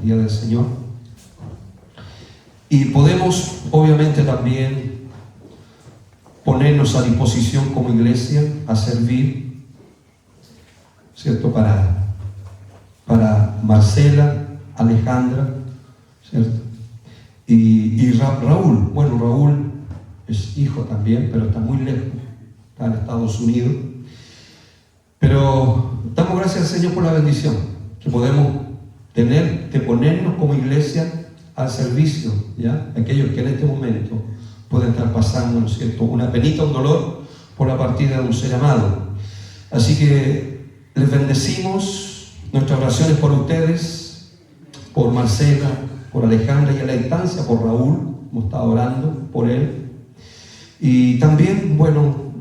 día del Señor. Y podemos, obviamente, también ponernos a disposición como iglesia a servir, ¿cierto? Para Marcela, Alejandra, ¿cierto? Y Raúl, bueno, Raúl es hijo también, pero está muy lejos, está en Estados Unidos. Pero damos gracias al Señor por la bendición que podemos tener de ponernos como iglesia al servicio, ¿ya? Aquellos que en este momento pueden estar pasando, ¿no es cierto?, una penita, un dolor por la partida de un ser amado. Así que les bendecimos, nuestras oraciones por ustedes, por Marcela, por Alejandra y a la instancia por Raúl, hemos estado orando por él. Y también, bueno,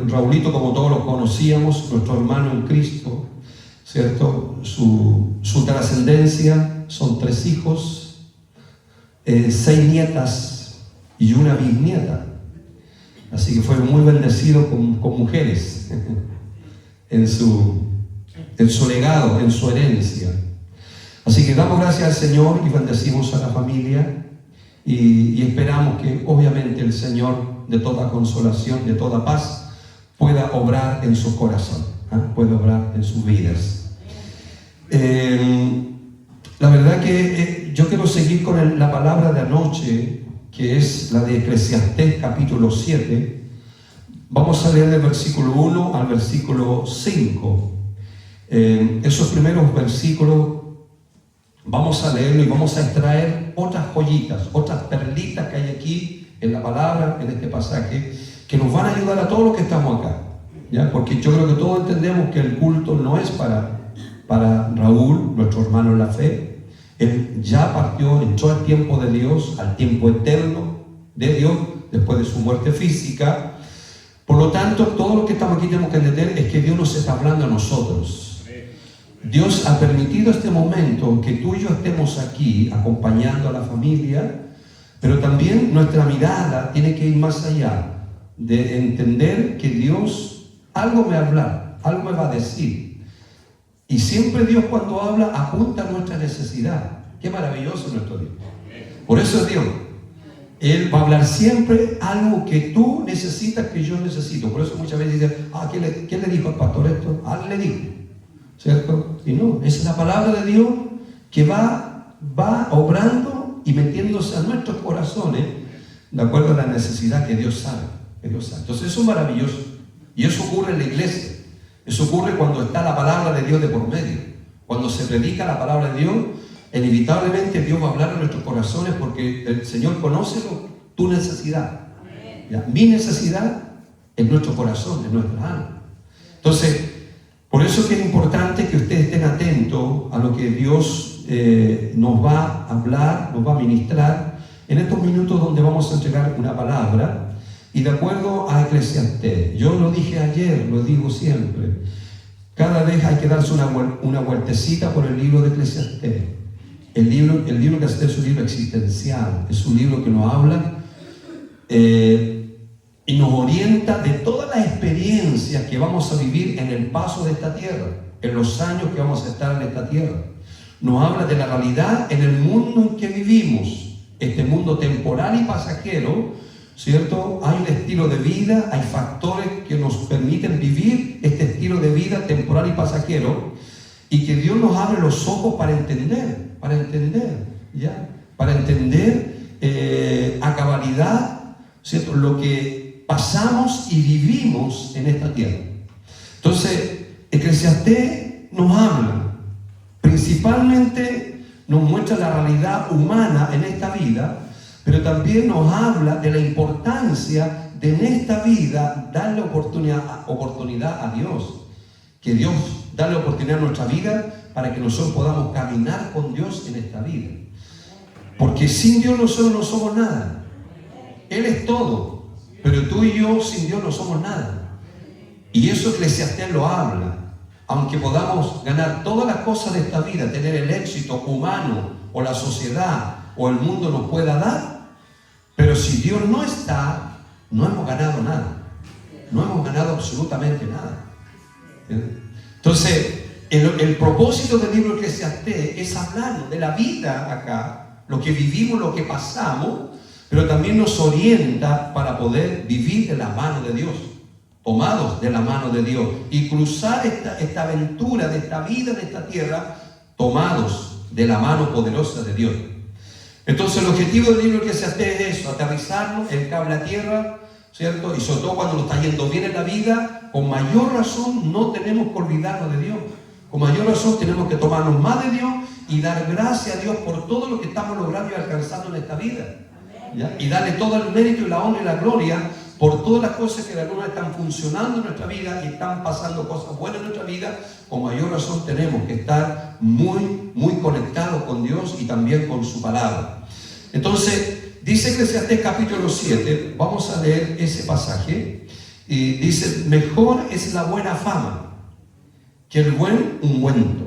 Raulito, como todos lo conocíamos, nuestro hermano en Cristo, ¿cierto? Su trascendencia, son 3 hijos, 6 nietas y una bisnieta. Así que fue muy bendecido con mujeres en su legado, en su herencia. Así que damos gracias al Señor y bendecimos a la familia y esperamos que obviamente el Señor de toda consolación, de toda paz, pueda obrar en su corazón, pueda obrar en sus vidas. La verdad que yo quiero seguir con la palabra de anoche, que es la de Eclesiastés capítulo 7. Vamos a leer del versículo 1 al versículo 5. Esos primeros versículos vamos a leerlo y vamos a extraer otras joyitas, otras perlitas que hay aquí en la palabra, en este pasaje, que nos van a ayudar a todos los que estamos acá, ¿ya? Porque yo creo que todos entendemos que el culto no es para Raúl, nuestro hermano en la fe. Él ya partió, entró al tiempo de Dios, al tiempo eterno de Dios, después de su muerte física. Por lo tanto, todos los que estamos aquí tenemos que entender es que Dios nos está hablando a nosotros. Dios ha permitido este momento que tú y yo estemos aquí acompañando a la familia, pero también nuestra mirada tiene que ir más allá de entender que Dios algo me va a hablar, algo me va a decir. Y siempre Dios, cuando habla, apunta a nuestra necesidad. Qué maravilloso nuestro Dios. Por eso es Dios. Él va a hablar siempre algo que tú necesitas, que yo necesito. Por eso muchas veces dicen, ¿quién le dijo al pastor esto? Él le dijo, ¿cierto? Y no, es la palabra de Dios que va obrando y metiéndose a nuestros corazones de acuerdo a la necesidad que Dios sabe. Entonces eso es maravilloso. Y eso ocurre en la iglesia. Eso ocurre cuando está la palabra de Dios de por medio. Cuando se predica la palabra de Dios, inevitablemente Dios va a hablar a nuestros corazones, porque el Señor conoce tu necesidad. ¿Ya? Mi necesidad es nuestro corazón, es nuestra alma. Entonces, por eso es que es importante que ustedes estén atentos a lo que Dios nos va a hablar, nos va a ministrar en estos minutos donde vamos a entregar una palabra. Y de acuerdo a Eclesiastés, yo lo dije ayer, lo digo siempre, cada vez hay que darse una vueltecita por el libro de Eclesiastés. El libro de Eclesiastés es un libro existencial, es un libro que nos habla y nos orienta de todas las experiencias que vamos a vivir en el paso de esta tierra, en los años que vamos a estar en esta tierra. Nos habla de la realidad en el mundo en que vivimos, este mundo temporal y pasajero, ¿cierto? Hay un estilo de vida, hay factores que nos permiten vivir este estilo de vida temporal y pasajero, y que Dios nos abre los ojos para entender, ¿ya? Para entender a cabalidad, ¿cierto?, lo que pasamos y vivimos en esta tierra. Entonces, Eclesiastés nos habla, principalmente nos muestra la realidad humana en esta vida, pero también nos habla de la importancia de en esta vida darle oportunidad a Dios. Que Dios darle oportunidad a nuestra vida para que nosotros podamos caminar con Dios en esta vida. Porque sin Dios nosotros no somos nada. Él es todo, pero tú y yo sin Dios no somos nada. Y eso Eclesiastés lo habla. Aunque podamos ganar todas las cosas de esta vida, tener el éxito humano o la sociedad o el mundo nos pueda dar, pero si Dios no está, no hemos ganado nada. No hemos ganado absolutamente nada. Entonces, El propósito del libro Eclesiastés es hablarnos de la vida acá, lo que vivimos, lo que pasamos, pero también nos orienta para poder vivir de la mano de Dios, tomados de la mano de Dios y cruzar esta aventura de esta vida, de esta tierra, tomados de la mano poderosa de Dios. Entonces el objetivo del libro Eclesiastés es eso, aterrizarnos, el cable a tierra, ¿cierto? Y sobre todo cuando nos está yendo bien en la vida, con mayor razón no tenemos que olvidarnos de Dios. Con mayor razón tenemos que tomarnos más de Dios y dar gracias a Dios por todo lo que estamos logrando y alcanzando en esta vida. ¿Ya? Y darle todo el mérito y la honra y la gloria por todas las cosas que de alguna manera están funcionando en nuestra vida y están pasando cosas buenas en nuestra vida. Con mayor razón tenemos que estar muy, muy conectados con Dios y también con su palabra. Entonces, dice Eclesiastés capítulo 7, vamos a leer ese pasaje, y dice: mejor es la buena fama que el buen ungüento,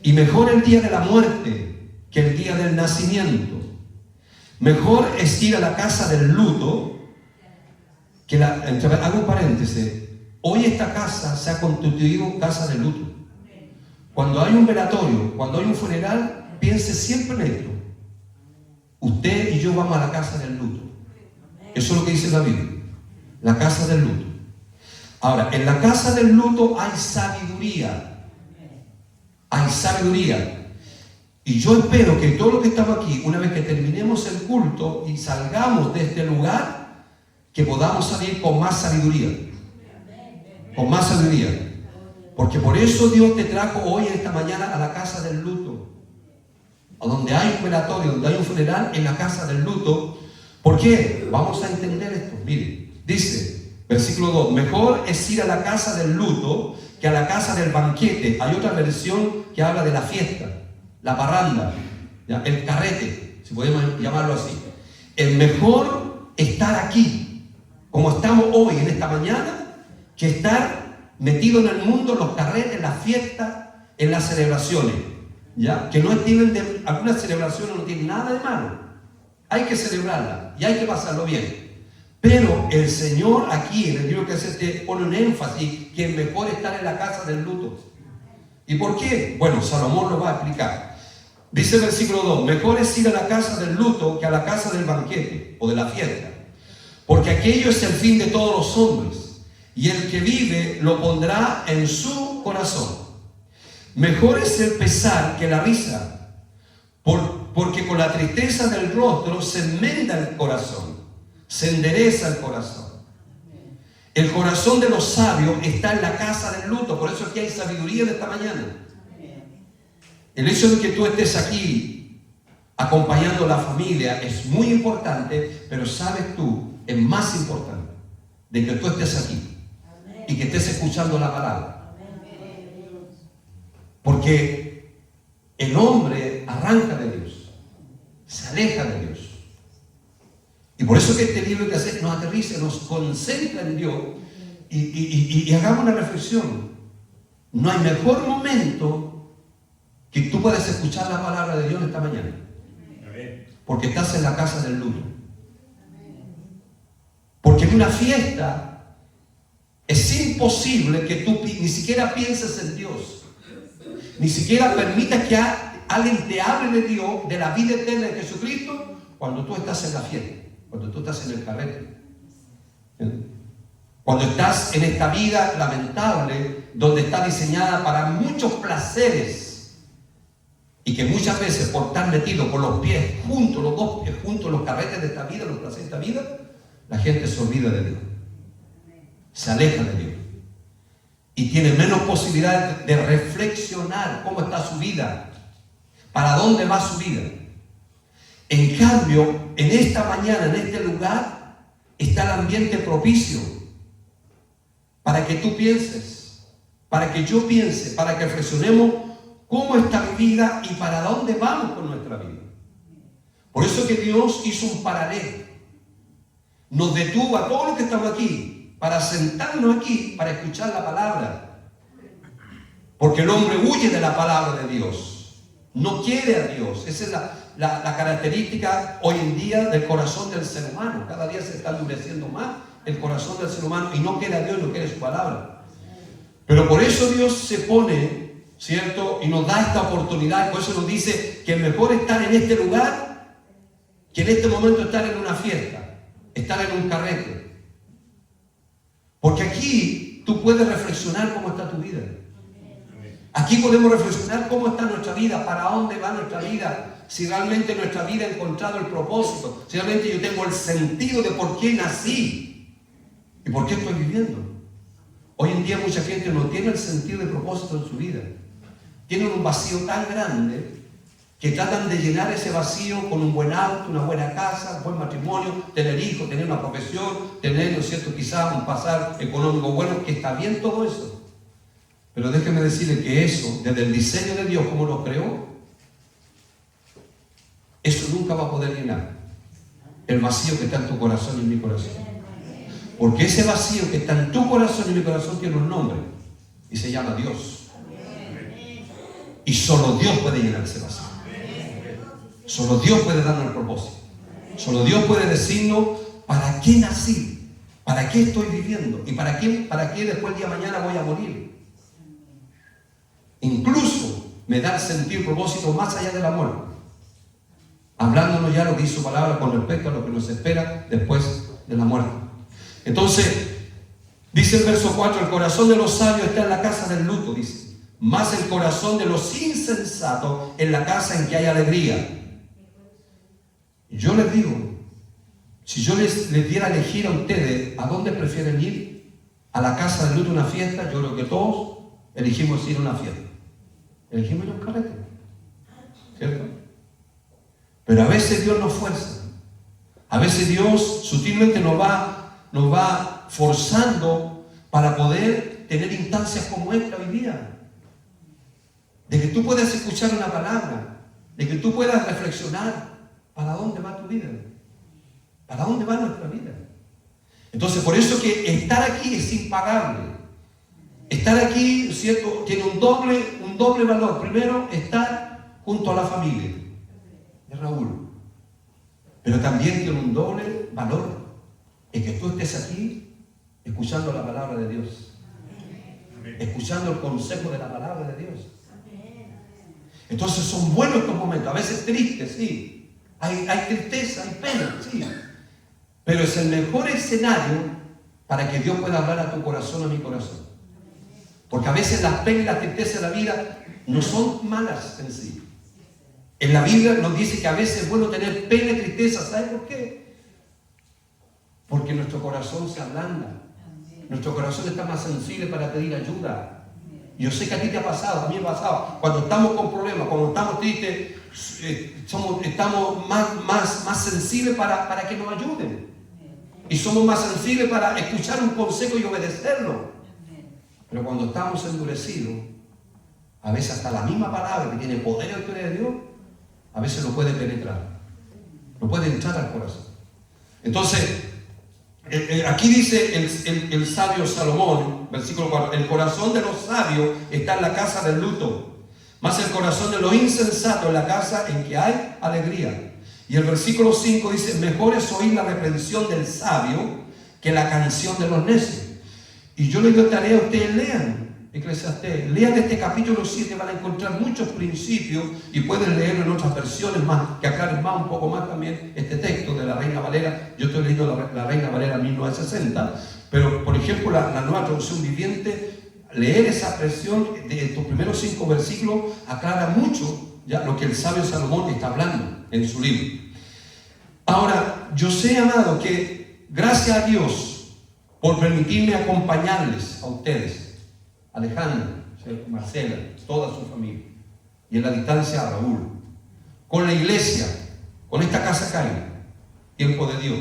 y mejor el día de la muerte que el día del nacimiento. Mejor es ir a la casa del luto que hago un paréntesis, hoy esta casa se ha constituido casa de luto. Cuando hay un velatorio, cuando hay un funeral, piense siempre en esto: usted y yo vamos a la casa del luto. Eso es lo que dice la Biblia, la casa del luto. Ahora, en la casa del luto hay sabiduría. Hay sabiduría. Y yo espero que todos los que estamos aquí, una vez que terminemos el culto y salgamos de este lugar, que podamos salir con más sabiduría. Con más sabiduría. Porque por eso Dios te trajo hoy, esta mañana, a la casa del luto. A donde hay un velatorio, donde hay un funeral, en la casa del luto. ¿Por qué? Vamos a entender esto. Mire, dice... Versículo 2, mejor es ir a la casa del luto que a la casa del banquete. Hay otra versión que habla de la fiesta, la parranda, ¿ya? El carrete, si podemos llamarlo así. Es mejor estar aquí, como estamos hoy en esta mañana, que estar metido en el mundo, en los carretes, en las fiestas, en las celebraciones, ¿ya? Que no tienen algunas celebraciones no tienen nada de malo. Hay que celebrarla y hay que pasarlo bien. Pero el Señor aquí, en el libro que te pone un énfasis que es mejor estar en la casa del luto. ¿Y por qué? Bueno, Salomón lo va a explicar. Dice el versículo 2, mejor es ir a la casa del luto que a la casa del banquete o de la fiesta, porque aquello es el fin de todos los hombres, y el que vive lo pondrá en su corazón. Mejor es el pesar que la risa, porque con la tristeza del rostro se enmenda el corazón. Se endereza el corazón. El corazón de los sabios está en la casa del luto. Por eso es que hay sabiduría de esta mañana. El hecho de que tú estés aquí acompañando a la familia es muy importante, pero sabes tú, es más importante de que tú estés aquí y que estés escuchando la palabra. Porque el hombre arranca de Dios, se aleja de Dios. Y por eso que este libro que hace nos aterriza, nos concentra en Dios y hagamos una reflexión. No hay mejor momento que tú puedas escuchar la palabra de Dios esta mañana. Porque estás en la casa del luto. Porque en una fiesta es imposible que tú ni siquiera pienses en Dios. Ni siquiera permitas que alguien te hable de Dios, de la vida eterna de Jesucristo, cuando tú estás en la fiesta. Cuando tú estás en el carrete, cuando estás en esta vida lamentable, donde está diseñada para muchos placeres, y que muchas veces por estar metido con los pies juntos, los dos pies juntos, los carretes de esta vida, los placeres de esta vida, la gente se olvida de Dios, se aleja de Dios, y tiene menos posibilidad de reflexionar cómo está su vida, para dónde va su vida. En cambio, en esta mañana, en este lugar, está el ambiente propicio para que tú pienses, para que yo piense, para que reflexionemos cómo está mi vida y para dónde vamos con nuestra vida. Por eso que Dios hizo un paralelo. Nos detuvo a todos los que estamos aquí para sentarnos aquí, para escuchar la palabra. Porque el hombre huye de la palabra de Dios. No quiere a Dios. Esa es la característica hoy en día del corazón del ser humano. Cada día se está endureciendo más el corazón del ser humano y no quiere a Dios, no quiere su palabra. Pero por eso Dios se pone ¿cierto? Y nos da esta oportunidad. Por eso nos dice que es mejor estar en este lugar que en este momento estar en una fiesta, estar en un carrete. Porque aquí tú puedes reflexionar cómo está tu vida. Aquí podemos reflexionar cómo está nuestra vida, para dónde va nuestra vida, si realmente nuestra vida ha encontrado el propósito, si realmente yo tengo el sentido de por qué nací y por qué estoy viviendo. Hoy en día mucha gente no tiene el sentido de propósito en su vida. Tienen un vacío tan grande que tratan de llenar ese vacío con un buen auto, una buena casa, un buen matrimonio, tener hijos, tener una profesión, tener, ¿no es cierto?, quizás un pasar económico bueno, que está bien todo eso. Pero déjeme decirle que eso, desde el diseño de Dios, como lo creó, eso nunca va a poder llenar el vacío que está en tu corazón y en mi corazón. Porque ese vacío que está en tu corazón y en mi corazón tiene un nombre y se llama Dios. Y solo Dios puede llenar ese vacío. Solo Dios puede darnos el propósito. Solo Dios puede decirnos para qué nací, para qué estoy viviendo y para qué después el día de mañana voy a morir. Incluso me da el sentido y propósito más allá de la muerte, hablándonos ya lo que hizo palabra con respecto a lo que nos espera después de la muerte. Entonces, dice el verso 4, el corazón de los sabios está en la casa del luto, dice, más el corazón de los insensatos en la casa en que hay alegría. Yo les digo, si yo les diera a elegir a ustedes a dónde prefieren ir, a la casa del luto, una fiesta, yo creo que todos elegimos ir a una fiesta. Elegimos ir a un carrete, ¿cierto? Pero a veces Dios nos fuerza. A veces Dios sutilmente nos va forzando para poder tener instancias como esta hoy día. De que tú puedas escuchar una palabra, de que tú puedas reflexionar para dónde va tu vida, para dónde va nuestra vida. Entonces, por eso que estar aquí es impagable. Estar aquí, ¿cierto?, tiene un doble valor. Primero, estar junto a la familia de Raúl. Pero también tiene un doble valor, es que tú estés aquí escuchando la palabra de Dios, escuchando el consejo de la palabra de Dios. Entonces son buenos estos momentos, a veces tristes, sí. Hay tristeza, hay pena, sí. Pero es el mejor escenario para que Dios pueda hablar a tu corazón, a mi corazón. Porque a veces las penas y la tristeza de la vida no son malas en sí. En la Biblia nos dice que a veces es bueno tener pena y tristeza. ¿Sabes por qué? Porque nuestro corazón se ablanda. Nuestro corazón está más sensible para pedir ayuda. Yo sé que a ti te ha pasado, a mí me ha pasado. Cuando estamos con problemas, cuando estamos tristes, estamos más sensibles para que nos ayuden. Y somos más sensibles para escuchar un consejo y obedecerlo. Pero cuando estamos endurecidos, a veces hasta la misma palabra que tiene poder y autoridad de Dios, a veces no puede penetrar, no puede entrar al corazón. Entonces, aquí dice el sabio Salomón, versículo 4, el corazón de los sabios está en la casa del luto, más el corazón de los insensatos en la casa en que hay alegría. Y el versículo 5 dice, mejor es oír la reprensión del sabio que la canción de los necios. Y yo les doy tarea a ustedes, lean Eclesiastés, lean este capítulo 7, van a encontrar muchos principios y pueden leerlo en otras versiones más, que aclaren más, un poco más también este texto de la Reina Valera. Yo estoy leyendo la Reina Valera 1960, pero por ejemplo la Nueva Traducción Viviente, leer esa versión de estos primeros 5 versículos aclara mucho ya lo que el sabio Salomón está hablando en su libro. Ahora, yo sé, amado, que gracias a Dios por permitirme acompañarles a ustedes, Alejandro, Marcela, toda su familia, y en la distancia a Raúl, con la iglesia, con esta casa Cairo, tiempo de Dios,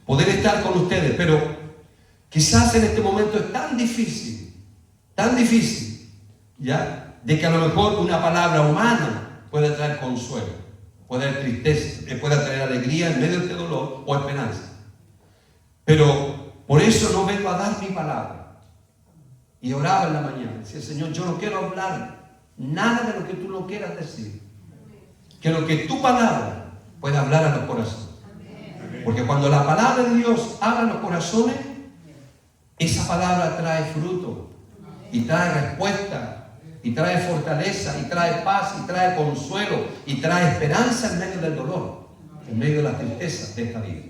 poder estar con ustedes. Pero quizás en este momento es tan difícil, ¿ya?, de que a lo mejor una palabra humana puede traer consuelo, puede traer tristeza, puede traer alegría en medio de este dolor o esperanza. Pero por eso no vengo a dar mi palabra. Y oraba en la mañana, decía, Señor, yo no quiero hablar nada de lo que tú no quieras decir. Que lo que tu palabra pueda hablar a los corazones. Porque cuando la palabra de Dios habla a los corazones, esa palabra trae fruto y trae respuesta y trae fortaleza, y trae paz, y trae consuelo, y trae esperanza en medio del dolor, en medio de las tristezas de esta vida.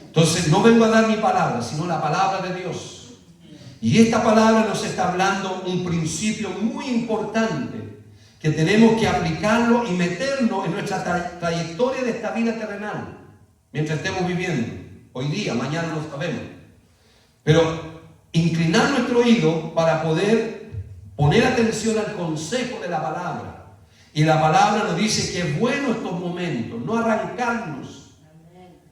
Entonces no vengo a dar mi palabra, sino la palabra de Dios. Y esta palabra nos está hablando un principio muy importante, que tenemos que aplicarlo y meterlo en nuestra trayectoria de esta vida terrenal, mientras estemos viviendo. Hoy día, mañana no sabemos. Pero inclinar nuestro oído para poder poner atención al consejo de la palabra. Y la palabra nos dice que es bueno estos momentos, no arrancarnos.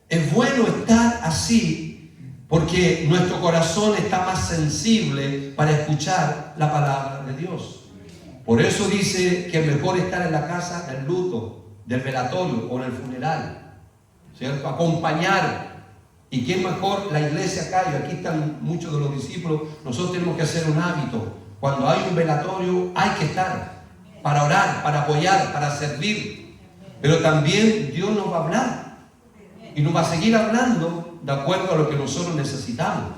Es bueno estar así porque nuestro corazón está más sensible para escuchar la palabra de Dios. Por eso dice que es mejor estar en la casa del luto, del velatorio o en el funeral, ¿cierto? Acompañar. ¿Y quién mejor? La iglesia acá, y aquí están muchos de los discípulos. Nosotros tenemos que hacer un hábito. Cuando hay un velatorio hay que estar para orar, para apoyar, para servir. Pero también Dios nos va a hablar y nos va a seguir hablando de acuerdo a lo que nosotros necesitamos.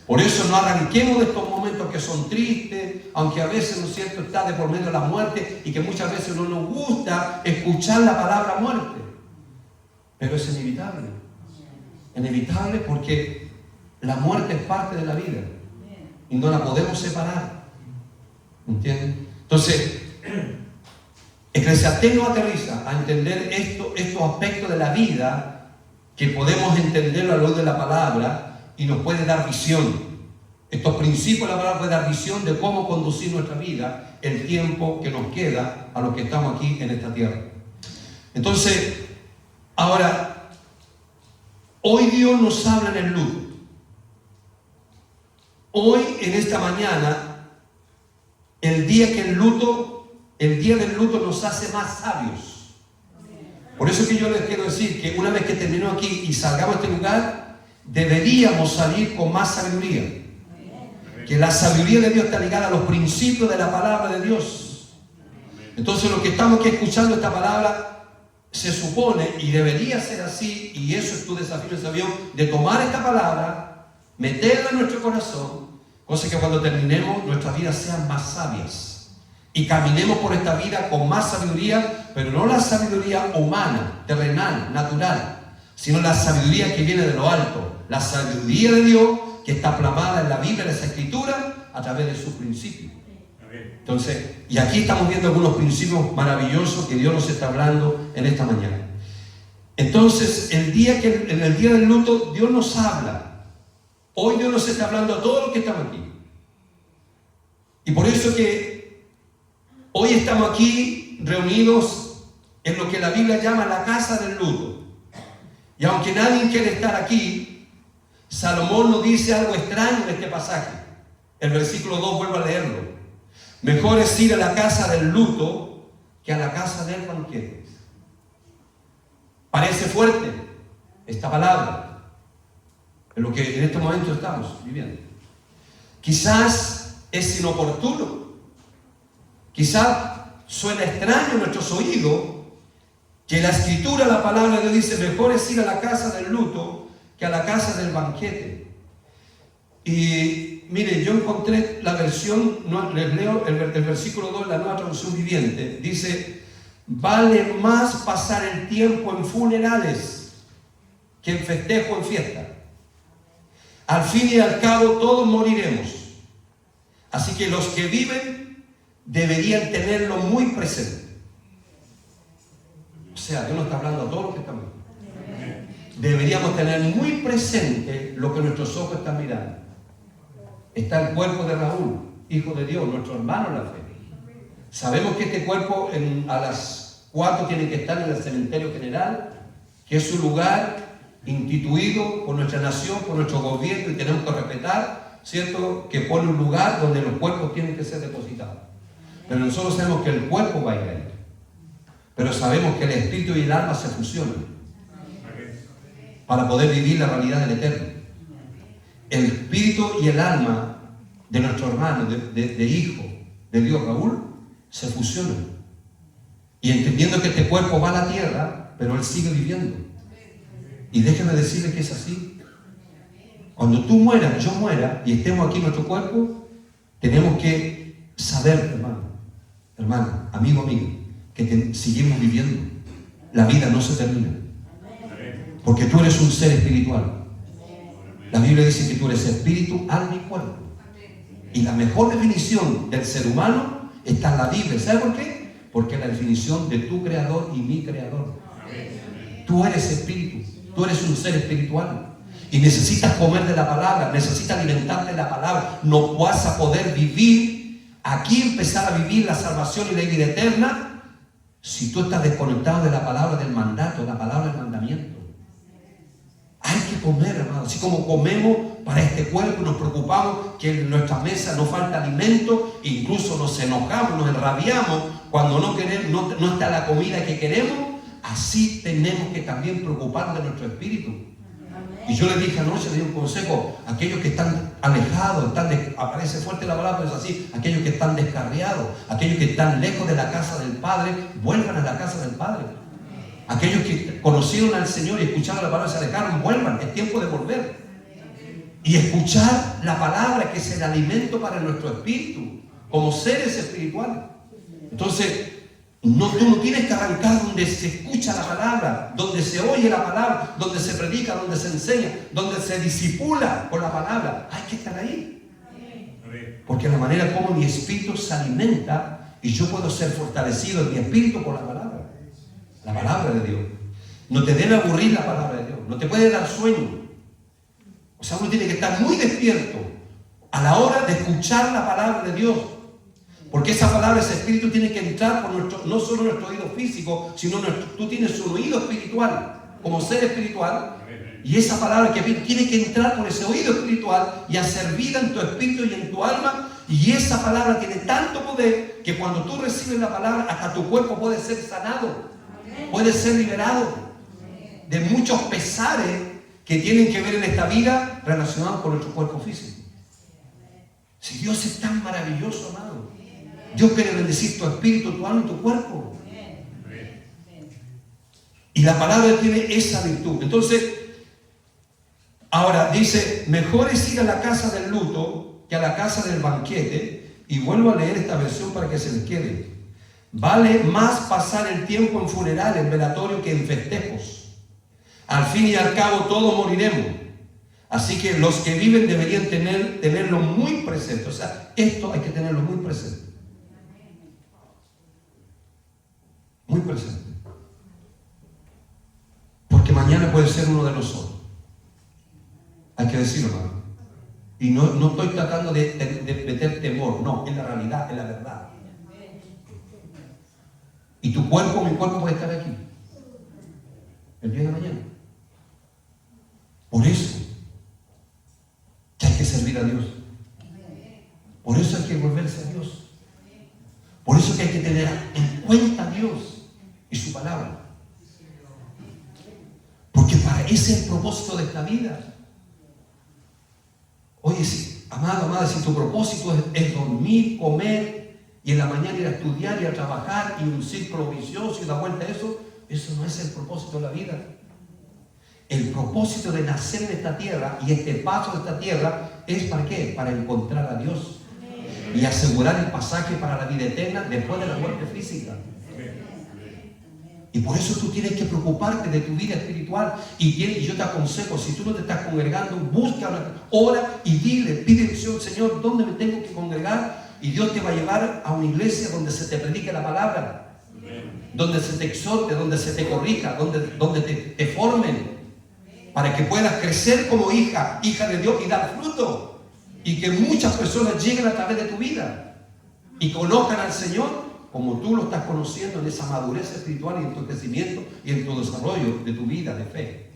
Por eso no arranquemos de estos momentos que son tristes, aunque a veces, ¿no es cierto?, está de por medio de la muerte y que muchas veces no nos gusta escuchar la palabra muerte. Pero es inevitable. Inevitable porque la muerte es parte de la vida y no la podemos separar. ¿Entienden? Entonces, Eclesiastés nos aterriza a entender estos aspectos de la vida que podemos entenderlo a la luz de la palabra y nos puede dar visión. Estos principios de la palabra pueden dar visión de cómo conducir nuestra vida el tiempo que nos queda a los que estamos aquí en esta tierra. Entonces, ahora, hoy Dios nos habla en el luto. Hoy, en esta mañana, el día del luto nos hace más sabios. Por eso que yo les quiero decir que una vez que terminó aquí y salgamos de este lugar, deberíamos salir con más sabiduría. Que la sabiduría de Dios está ligada a los principios de la palabra de Dios. Entonces, los que estamos aquí escuchando esta palabra, se supone, y debería ser así, y eso es tu desafío, de tomar esta palabra, meterla en nuestro corazón, cosa que cuando terminemos nuestras vidas sean más sabias y caminemos por esta vida con más sabiduría, pero no la sabiduría humana, terrenal, natural, sino la sabiduría que viene de lo alto, la sabiduría de Dios que está plasmada en la Biblia, en esa escritura, a través de sus principios. Entonces, y aquí estamos viendo algunos principios maravillosos que Dios nos está hablando en esta mañana. Entonces, en el día del luto, Dios nos habla. Hoy Dios nos está hablando a todos los que estamos aquí. Y por eso que hoy estamos aquí reunidos en lo que la Biblia llama la casa del luto. Y aunque nadie quiere estar aquí, Salomón nos dice algo extraño en este pasaje. El versículo 2, vuelvo a leerlo. Mejor es ir a la casa del luto que a la casa del banquete. Parece fuerte esta palabra, en lo que en este momento estamos viviendo. Quizás es inoportuno, quizás suena extraño en nuestros oídos que la escritura, la palabra de Dios dice, mejor es ir a la casa del luto que a la casa del banquete. Y mire, yo encontré la versión, les leo el versículo 2, la Nueva Traducción Viviente, dice, vale más pasar el tiempo en funerales que en festejo, en fiesta. Al fin y al cabo todos moriremos. Así que los que viven deberían tenerlo muy presente. O sea, Dios nos está hablando a todos los que estamos. Deberíamos tener muy presente lo que nuestros ojos están mirando. Está el cuerpo de Raúl, hijo de Dios, nuestro hermano en la fe. Sabemos que este cuerpo a las 4 tiene que estar en el cementerio general, que es un lugar instituido por nuestra nación, por nuestro gobierno, y tenemos que respetar, ¿cierto?, que pone un lugar donde los cuerpos tienen que ser depositados. Pero nosotros sabemos que el cuerpo va a ir ahí. Pero sabemos que el espíritu y el alma se fusionan para poder vivir la realidad del eterno. El espíritu y el alma de nuestro hermano, de hijo de Dios Raúl, se fusionan. Y entendiendo que este cuerpo va a la tierra, pero él sigue viviendo. Y déjeme decirle que es así. Cuando tú mueras, yo muera, y estemos aquí en nuestro cuerpo, tenemos que saber, hermano, hermano, amigo, amigo, que seguimos viviendo. La vida no se termina. Porque tú eres un ser espiritual. La Biblia dice que tú eres espíritu, alma y cuerpo. Y la mejor definición del ser humano está en la Biblia. ¿Sabe por qué? Porque es la definición de tu creador y mi creador. Tú eres espíritu, tú eres un ser espiritual. Y necesitas comer de la palabra, necesitas alimentarte de la palabra. No vas a poder vivir aquí, empezar a vivir la salvación y la vida eterna, si tú estás desconectado de la palabra del mandato, de la palabra del mandamiento. Hay que comer, hermano. Así como comemos para este cuerpo, nos preocupamos que en nuestra mesa no falta alimento, incluso nos enojamos, nos enrabiamos cuando no está la comida que queremos. Así tenemos que también preocuparnos de nuestro espíritu. Y yo les dije anoche, le di un consejo a aquellos que están alejados, aparece fuerte la palabra, pero es así, aquellos que están descarriados, aquellos que están lejos de la casa del Padre, vuelvan a la casa del Padre. Aquellos que conocieron al Señor y escucharon la palabra y se alejaron, vuelvan, es tiempo de volver. Y escuchar la palabra, que es el alimento para nuestro espíritu, como seres espirituales. Entonces, tú no tienes que arrancar donde se escucha la palabra, donde se oye la palabra, donde se predica, donde se enseña, donde se discipula con la palabra. Hay que estar ahí. Porque la manera como mi espíritu se alimenta y yo puedo ser fortalecido en mi espíritu por la palabra. La palabra de Dios. No te debe aburrir la palabra de Dios. No te puede dar sueño. O sea, uno tiene que estar muy despierto a la hora de escuchar la palabra de Dios. Porque esa palabra, ese espíritu tiene que entrar por no solo nuestro oído físico, sino tú tienes un oído espiritual, como ser espiritual, y esa palabra que tiene que entrar por ese oído espiritual y hacer vida en tu espíritu y en tu alma, y esa palabra tiene tanto poder que cuando tú recibes la palabra, hasta tu cuerpo puede ser sanado, puede ser liberado de muchos pesares que tienen que ver en esta vida relacionados con nuestro cuerpo físico. Si Dios es tan maravilloso, amado, Dios quiere bendecir tu espíritu, tu alma y tu cuerpo. Y la palabra tiene esa virtud. Entonces, ahora dice, mejor es ir a la casa del luto que a la casa del banquete. Y vuelvo a leer esta versión para que se les quede. Vale más pasar el tiempo en funeral, en velatorio, que en festejos. Al fin y al cabo todos moriremos. Así que los que viven deberían tenerlo muy presente. O sea, esto hay que tenerlo muy presente. Muy presente. Porque mañana puede ser uno de nosotros. Hay que decirlo, hermano. Y no estoy tratando de meter temor. No, es la realidad, es la verdad. Y tu cuerpo, mi cuerpo puede estar aquí el día de mañana. Por eso que hay que servir a Dios. Por eso hay que volverse a Dios. Por eso que hay que tener en cuenta a Dios y su palabra. Porque para ese es el propósito de esta vida. Oye, amado, amada, si tu propósito es dormir, comer y en la mañana ir a estudiar y a trabajar y un círculo vicioso y dar vuelta a eso no es el propósito de la vida. El propósito de nacer en esta tierra y este paso de esta tierra es ¿para qué? Para encontrar a Dios y asegurar el pasaje para la vida eterna después de la muerte física. Y por eso tú tienes que preocuparte de tu vida espiritual. Y yo te aconsejo, si tú no te estás congregando, busca, ora y pide dirección, Señor, ¿dónde me tengo que congregar? Y Dios te va a llevar a una iglesia donde se te predique la palabra, donde se te exhorte, donde se te corrija, donde te formen, para que puedas crecer como hija de Dios y dar fruto. Y que muchas personas lleguen a través de tu vida y conozcan al Señor como tú lo estás conociendo en esa madurez espiritual y en tu crecimiento y en tu desarrollo de tu vida de fe.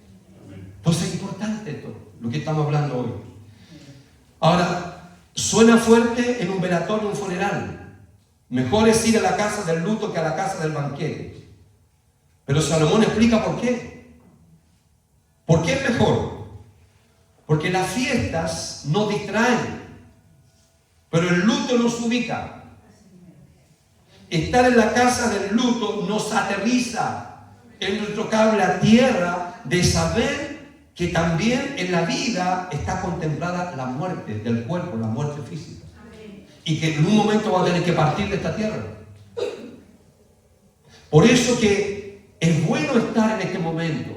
Entonces es importante esto, lo que estamos hablando hoy. Ahora, suena fuerte en un velatorio, un funeral. Mejor es ir a la casa del luto que a la casa del banquete. Pero Salomón explica por qué. ¿Por qué es mejor? Porque las fiestas nos distraen, pero el luto nos ubica. Estar en la casa del luto nos aterriza en nuestro cable a tierra de saber que también en la vida está contemplada la muerte del cuerpo, la muerte física. Y que en un momento va a tener que partir de esta tierra. Por eso que es bueno estar en este momento.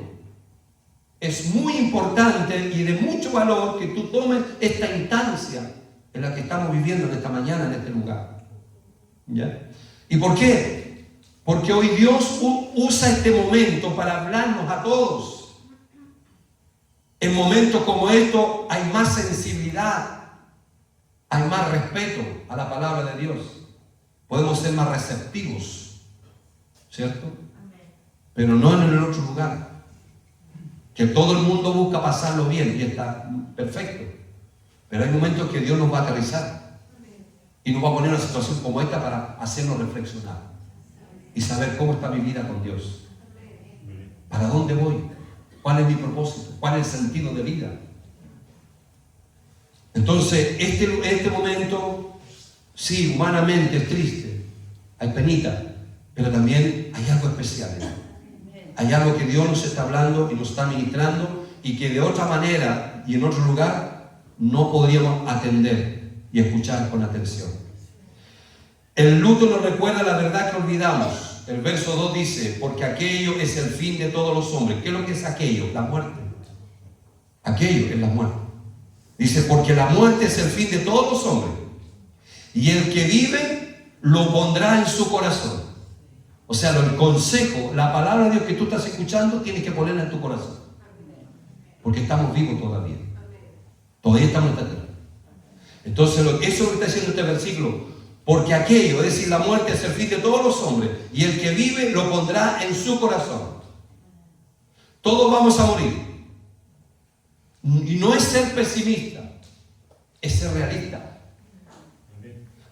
Es muy importante y de mucho valor que tú tomes esta instancia en la que estamos viviendo en esta mañana, en este lugar. ¿Ya? ¿Y por qué? Porque hoy Dios usa este momento para hablarnos a todos. En momentos como estos hay más sensibilidad, hay más respeto a la palabra de Dios. Podemos ser más receptivos, ¿cierto? Pero no en el otro lugar. Que todo el mundo busca pasarlo bien y está perfecto. Pero hay momentos que Dios nos va a aterrizar y nos va a poner en una situación como esta para hacernos reflexionar y saber cómo está mi vida con Dios. ¿Para dónde voy? ¿Cuál es mi propósito? ¿Cuál es el sentido de vida? Entonces, este momento, sí, humanamente es triste, hay penita, pero también hay algo especial. Hay algo que Dios nos está hablando y nos está ministrando y que de otra manera y en otro lugar no podríamos atender y escuchar con atención. El luto nos recuerda la verdad que olvidamos. El verso 2 dice, porque aquello es el fin de todos los hombres. ¿Qué es lo que es aquello? La muerte. Aquello es la muerte. Dice, porque la muerte es el fin de todos los hombres. Y el que vive lo pondrá en su corazón. O sea, el consejo, la palabra de Dios que tú estás escuchando, tienes que ponerla en tu corazón. Porque estamos vivos todavía. Todavía estamos en esta tierra. Entonces, eso es lo que está diciendo este versículo. Porque aquello, es decir, la muerte es el fin de todos los hombres. Y el que vive lo pondrá en su corazón. Todos vamos a morir. Y no es ser pesimista, es ser realista.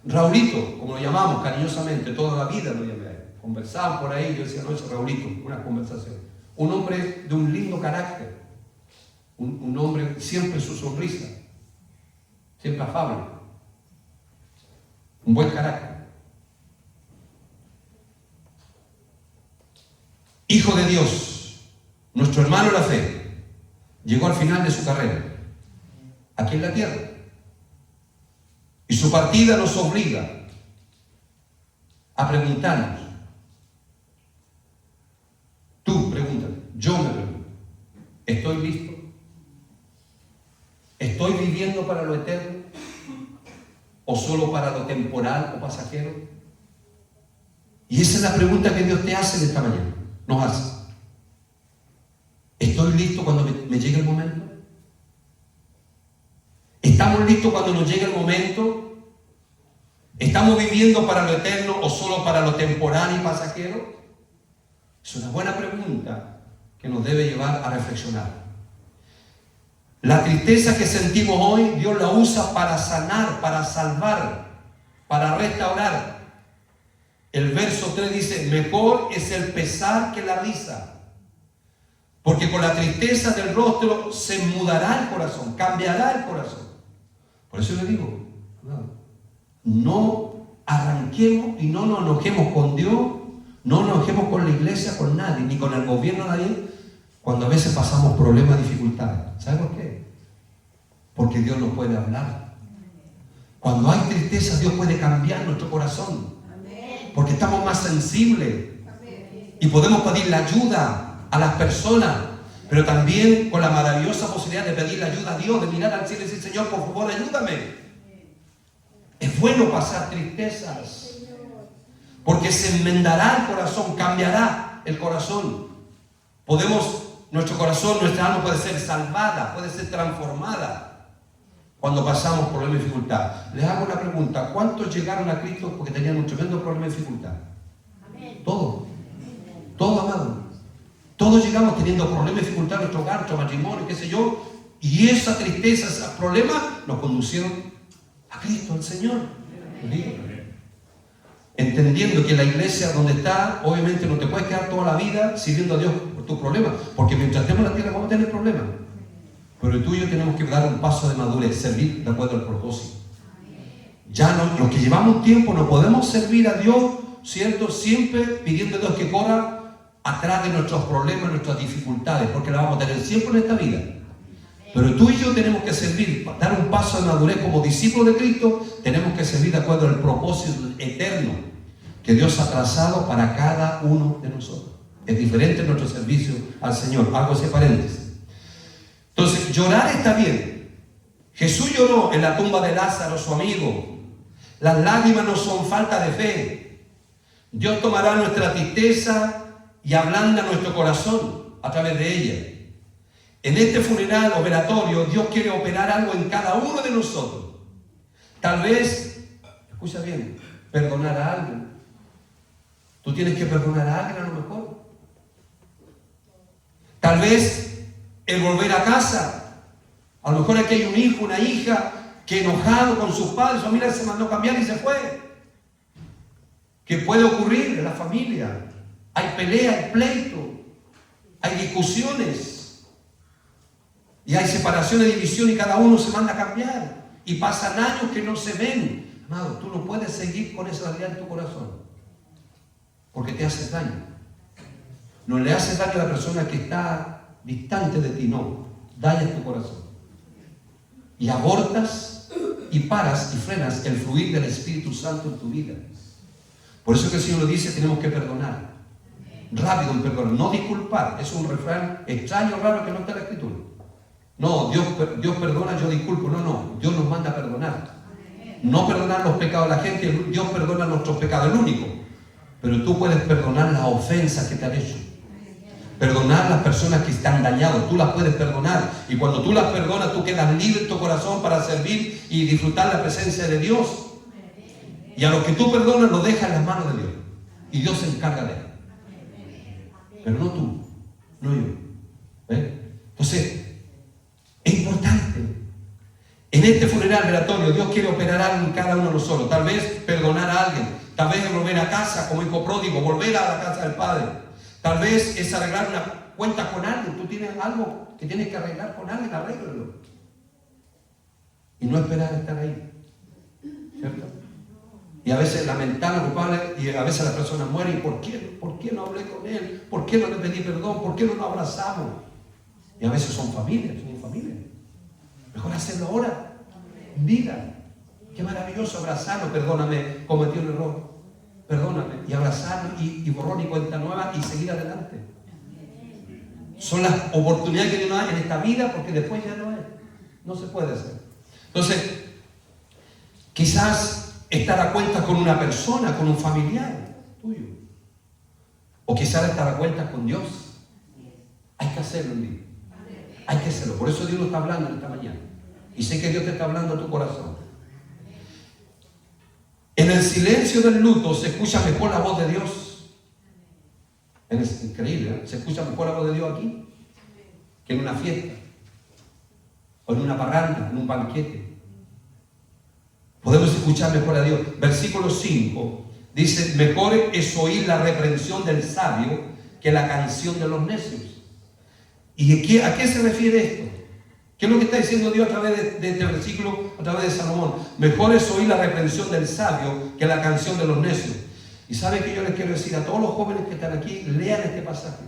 Raulito, como lo llamamos cariñosamente, toda la vida lo llamé. Conversaban por ahí, yo decía, no, es Raulito, una conversación. Un hombre de un lindo carácter, un hombre siempre su sonrisa, siempre afable, un buen carácter. Hijo de Dios, nuestro hermano en la fe, llegó al final de su carrera, aquí en la tierra. Y su partida nos obliga a preguntarnos. Tú pregúntate, yo me pregunto, ¿estoy listo? ¿Estoy viviendo para lo eterno? ¿O solo para lo temporal o pasajero? Y esa es la pregunta que Dios te hace en esta mañana, nos hace. ¿Estoy listo cuando me llegue el momento? ¿Estamos listos cuando nos llegue el momento? ¿Estamos viviendo para lo eterno o solo para lo temporal y pasajero? Es una buena pregunta que nos debe llevar a reflexionar. La tristeza que sentimos hoy, Dios la usa para sanar, para salvar, para restaurar. El verso 3 dice, mejor es el pesar que la risa. Porque con la tristeza del rostro se mudará el corazón, cambiará el corazón. Por eso le digo, no arranquemos y no nos enojemos con Dios. No nos enojemos con la iglesia, con nadie, ni con el gobierno, nadie, cuando a veces pasamos problemas, dificultades. ¿Sabe por qué? Porque Dios nos puede hablar. Cuando hay tristeza, Dios puede cambiar nuestro corazón. Porque estamos más sensibles. Y podemos pedir la ayuda a las personas, pero también con la maravillosa posibilidad de pedir la ayuda a Dios, de mirar al cielo y decir, Señor, por favor, ayúdame. Es bueno pasar tristezas. Porque se enmendará el corazón, cambiará el corazón. Nuestro corazón, nuestra alma puede ser salvada, puede ser transformada cuando pasamos problemas y dificultad. Les hago una pregunta, ¿cuántos llegaron a Cristo porque tenían un tremendo problema y dificultad? Todos, amado. Todos llegamos teniendo problemas y dificultad en nuestro hogar, nuestro matrimonio, qué sé yo, y esa tristeza, esos problemas nos conducieron a Cristo, al Señor. Entendiendo que la iglesia donde está, obviamente no te puedes quedar toda la vida sirviendo a Dios por tus problemas, porque mientras estemos en la tierra vamos a tener problemas. Pero tú y yo tenemos que dar un paso de madurez, servir de acuerdo al propósito. Ya no, los que llevamos un tiempo no podemos servir a Dios, ¿cierto? Siempre pidiendo a Dios que corra atrás de nuestros problemas, nuestras dificultades, porque las vamos a tener siempre en esta vida. Pero tú y yo tenemos que servir, dar un paso de madurez como discípulos de Cristo, tenemos que servir de acuerdo al propósito eterno. que Dios ha trazado para cada uno de nosotros. Es diferente nuestro servicio al Señor. Hago ese paréntesis. Entonces, llorar está bien. Jesús lloró en la tumba de Lázaro, su amigo. Las lágrimas no son falta de fe. Dios tomará nuestra tristeza y ablanda nuestro corazón a través de ella. En este funeral operatorio, Dios quiere operar algo en cada uno de nosotros. Tal vez, escucha bien, perdonar a alguien. Tú tienes que perdonar a alguien a lo mejor. Tal vez el volver a casa. A lo mejor aquí hay un hijo, una hija que enojado con sus padres, su familia se mandó a cambiar y se fue. ¿Qué puede ocurrir en la familia? Hay pelea, hay pleito, hay discusiones. Y hay separación y división y cada uno se manda a cambiar. Y pasan años que no se ven. Amado, tú no puedes seguir con esa realidad en tu corazón. Porque te hace daño. No le hace daño a la persona que está distante de ti, no. Dañas tu corazón. Y abortas y paras y frenas el fluir del Espíritu Santo en tu vida. Por eso que el Señor lo dice, tenemos que perdonar. Rápido en perdonar, no disculpar. Es un refrán extraño, raro que no está en la Escritura. No, Dios perdona, yo disculpo. No, Dios nos manda a perdonar. No perdonar los pecados de la gente, Dios perdona nuestros pecados, el único. Pero tú puedes perdonar las ofensas que te han hecho. Perdonar las personas que están dañadas, tú las puedes perdonar. Y cuando tú las perdonas, tú quedas libre en tu corazón para servir y disfrutar la presencia de Dios. Y a los que tú perdonas, los dejas en las manos de Dios. Y Dios se encarga de él. Pero no tú, no yo. Entonces, es importante. En este funeral velatorio, Dios quiere operar algo en cada uno de nosotros. Tal vez perdonar a alguien. Tal vez volver a casa como hijo pródigo, volver a la casa del Padre. Tal vez es arreglar una cuenta con alguien. Tú tienes algo que tienes que arreglar con alguien, arréglalo. Y no esperar estar ahí. ¿Cierto? Y a veces lamentar al culpable, y a veces la persona muere. ¿Y por qué no hablé con él? ¿Por qué no le pedí perdón? ¿Por qué no nos abrazamos? Y a veces son familias. Mejor hacerlo ahora, en vida. Qué maravilloso abrazarlo. Perdóname, cometí un error. Perdóname. Y abrazarlo y borrón y cuenta nueva y seguir adelante. Son las oportunidades que Dios nos da en esta vida, porque después ya no es. No se puede hacer. Entonces, quizás estar a cuentas con una persona, con un familiar tuyo. O quizás estar a cuentas con Dios. Hay que hacerlo en vida. Hay que hacerlo. Por eso Dios nos está hablando en esta mañana. Y sé que Dios te está hablando a tu corazón. En el silencio del luto se escucha mejor la voz de Dios. Es increíble, ¿eh? Se escucha mejor la voz de Dios aquí que en una fiesta, o en una parranda, en un banquete. Podemos escuchar mejor a Dios. Versículo 5 dice: mejor es oír la reprensión del sabio que la canción de los necios. ¿Y a qué se refiere esto? ¿Qué es lo que está diciendo Dios a través de este versículo, a través de Salomón? Mejor es oír la reprensión del sabio que la canción de los necios. Y ¿sabe qué yo les quiero decir a todos los jóvenes que están aquí? Lean este pasaje.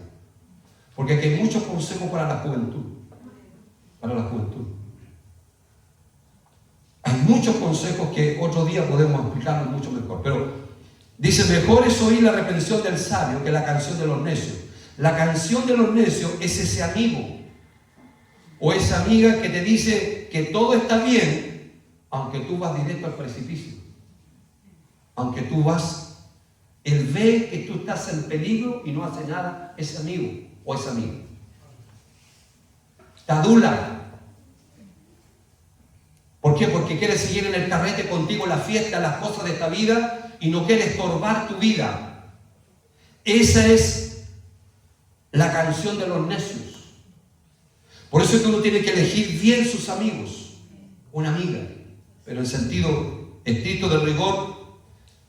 Porque aquí hay muchos consejos para la juventud. Para la juventud. Hay muchos consejos que otro día podemos explicarlos mucho mejor. Pero dice, mejor es oír la reprensión del sabio que la canción de los necios. La canción de los necios es ese amigo o esa amiga que te dice que todo está bien, aunque tú vas directo al precipicio. Aunque tú vas, él ve que tú estás en peligro y no hace nada, ese amigo o esa amiga. Te adula. ¿Por qué? Porque quiere seguir en el carrete contigo, en la fiesta, en las cosas de esta vida y no quiere estorbar tu vida. Esa es la canción de los necios. Por eso es que uno tiene que elegir bien sus amigos, una amiga, pero en sentido estricto del rigor.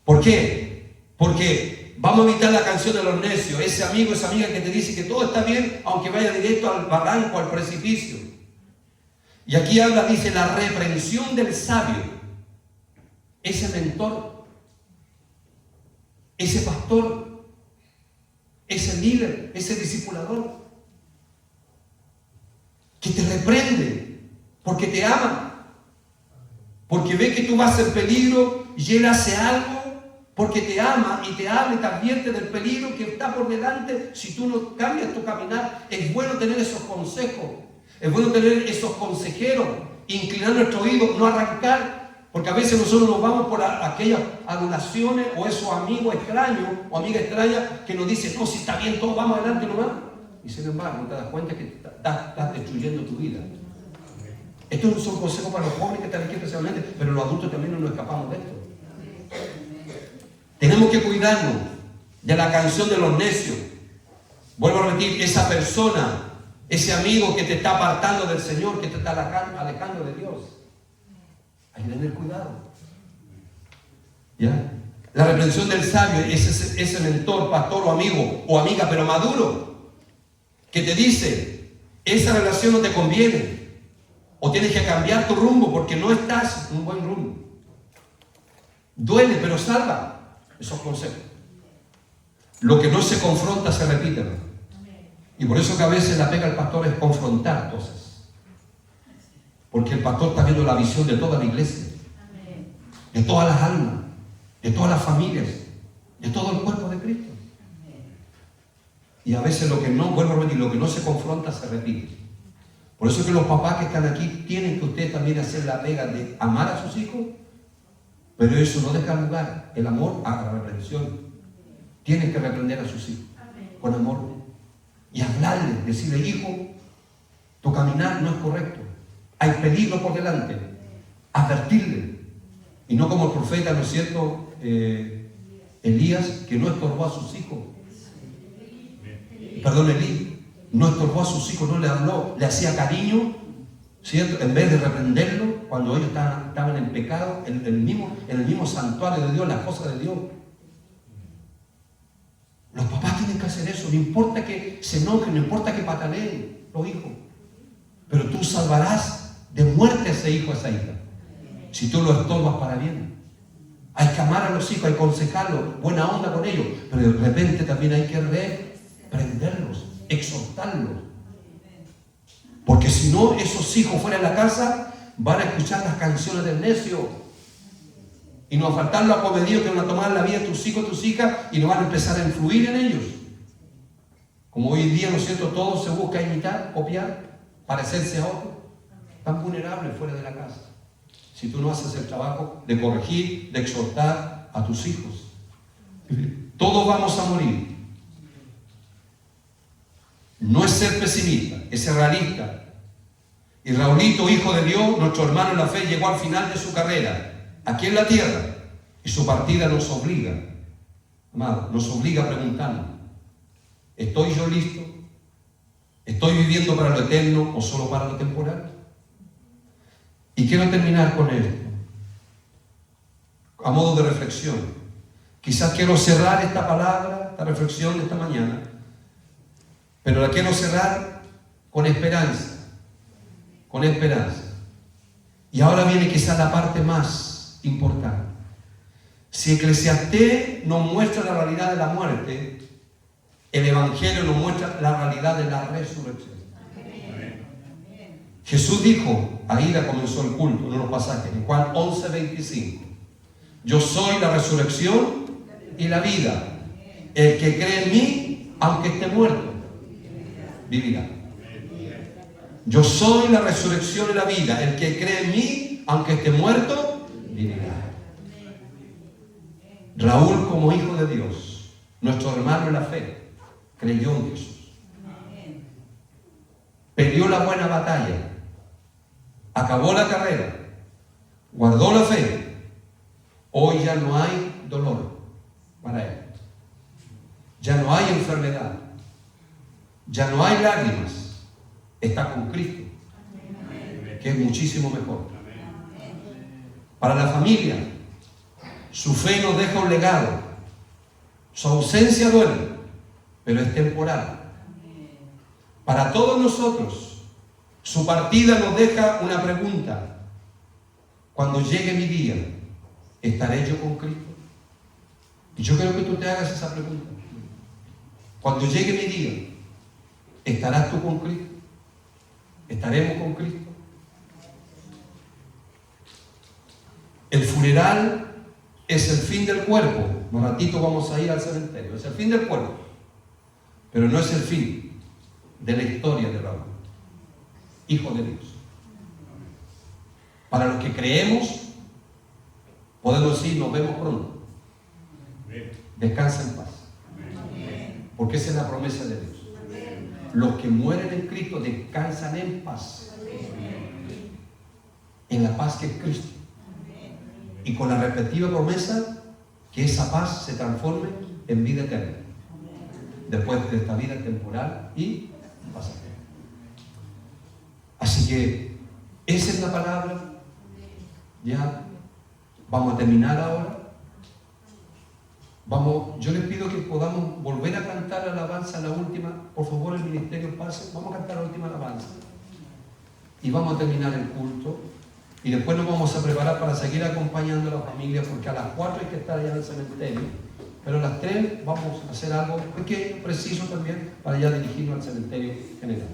¿Por qué? Porque vamos a evitar la canción de los necios, ese amigo, esa amiga que te dice que todo está bien, aunque vaya directo al barranco, al precipicio. Y aquí habla, dice, la reprensión del sabio, ese mentor, ese pastor, ese líder, ese discipulador, que te reprende porque te ama, porque ve que tú vas en peligro y él hace algo porque te ama y te habla y te advierte del peligro que está por delante si tú no cambias tu caminar. Es bueno tener esos consejos, es bueno tener esos consejeros, inclinar nuestro oído, no arrancar, porque a veces nosotros nos vamos por aquellas adulaciones o esos amigos extraños o amigas extrañas que nos dicen, no, si está bien todo, vamos adelante nomás. Y sin embargo, no te das cuenta que estás destruyendo tu vida. Estos no son consejos para los jóvenes que están aquí especialmente, pero los adultos también no nos escapamos de esto. Tenemos que cuidarnos de la canción de los necios. Vuelvo a repetir, esa persona, ese amigo que te está apartando del Señor, que te está alejando de Dios. Hay que tener cuidado. ¿Ya? La reprensión del sabio es ese mentor, pastor o amigo o amiga, pero maduro, que te dice, esa relación no te conviene. O tienes que cambiar tu rumbo porque no estás en un buen rumbo. Duele, pero salva. Esos consejos. Lo que no se confronta se repite. Y por eso que a veces la pega del pastor es confrontar cosas. Porque el pastor está viendo la visión de toda la iglesia. De todas las almas. De todas las familias. De todo el cuerpo de Cristo. Y a veces lo que no, vuelvo a repetir, lo que no se confronta se repite. Por eso es que los papás que están aquí tienen que ustedes también hacer la pega de amar a sus hijos, pero eso no deja lugar, el amor a la reprensión. Tienen que reprender a sus hijos con amor y hablarles, decirle, hijo, tu caminar no es correcto, hay peligro por delante, advertirle. Y no como el profeta, ¿no es cierto? Elías, que no estorbó a sus hijos. Perdón, Elí. No estorbó a sus hijos, no le habló, le hacía cariño, ¿cierto? En vez de reprenderlo, cuando ellos estaban en pecado, en el mismo santuario de Dios, las cosas de Dios. Los papás tienen que hacer eso, no importa que se enojen, no importa que pataleen los hijos, pero tú salvarás de muerte a ese hijo, a esa hija, si tú lo estorbas para bien. Hay que amar a los hijos, hay que aconsejarlos, buena onda con ellos, pero de repente también hay que reprenderlos, exhortarlos, porque si no, esos hijos fuera de la casa van a escuchar las canciones del necio y no va a faltar los acomedidos que van a tomar la vida de tus hijos, tus hijas, y no van a empezar a influir en ellos. Como hoy en día, ¿no es cierto?, todo se busca imitar, copiar, parecerse a otro. Tan vulnerables fuera de la casa si tú no haces el trabajo de corregir, de exhortar a tus hijos. Todos vamos a morir. No es ser pesimista, es ser realista. Y Raulito, hijo de Dios, nuestro hermano en la fe, llegó al final de su carrera, aquí en la tierra, y su partida nos obliga, amado, nos obliga a preguntarnos, ¿estoy yo listo? ¿Estoy viviendo para lo eterno o solo para lo temporal? Y quiero terminar con esto, a modo de reflexión. Quizás quiero cerrar esta palabra, esta reflexión de esta mañana, pero la quiero cerrar con esperanza, con esperanza. Y ahora viene quizás la parte más importante. Si Eclesiastés nos muestra la realidad de la muerte, el Evangelio nos muestra la realidad de la resurrección. Jesús dijo, ahí ya comenzó el culto, en los pasajes, en Juan 11:25, yo soy la resurrección y la vida. El que cree en mí, aunque esté muerto, vivirá. Yo soy la resurrección y la vida. El que cree en mí, aunque esté muerto, vivirá. Raúl, como hijo de Dios, nuestro hermano en la fe, creyó en Jesús. Peleó la buena batalla. Acabó la carrera. Guardó la fe. Hoy ya no hay dolor para él. Ya no hay enfermedad. Ya no hay lágrimas. Está con Cristo, que es muchísimo mejor. Para la familia, su fe nos deja un legado. Su ausencia duele, pero es temporal. Para todos nosotros, su partida nos deja una pregunta. Cuando llegue mi día, ¿estaré yo con Cristo? Y yo quiero que tú te hagas esa pregunta. Cuando llegue mi día, ¿estarás tú con Cristo? ¿Estaremos con Cristo? El funeral es el fin del cuerpo. Un ratito vamos a ir al cementerio. Es el fin del cuerpo, pero no es el fin de la historia de Raúl, hijo de Dios. Para los que creemos, podemos decir, nos vemos pronto. Descansa en paz. Porque esa es la promesa de Dios. Los que mueren en Cristo descansan en paz. En la paz que es Cristo. Y con la repetida promesa que esa paz se transforme en vida eterna. Después de esta vida temporal y pasajera. Así que esa es la palabra. Ya vamos a terminar ahora. Yo les pido que podamos volver a cantar la alabanza, la última. Por favor, el ministerio pase. Vamos a cantar la última alabanza. Y vamos a terminar el culto. Y después nos vamos a preparar para seguir acompañando a la familia, porque a las 4 hay que estar allá en el cementerio. Pero a las 3 vamos a hacer algo pequeño, preciso también, para ya dirigirnos al cementerio general.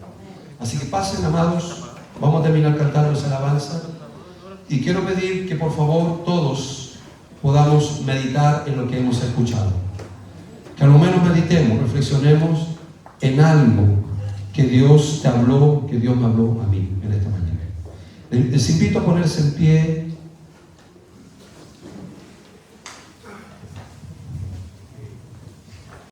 Así que pasen, amados. Vamos a terminar cantando esa alabanza. Y quiero pedir que por favor todos podamos meditar en lo que hemos escuchado. Que al menos meditemos, reflexionemos en algo que Dios te habló, que Dios me habló a mí en esta mañana. Les invito a ponerse en pie.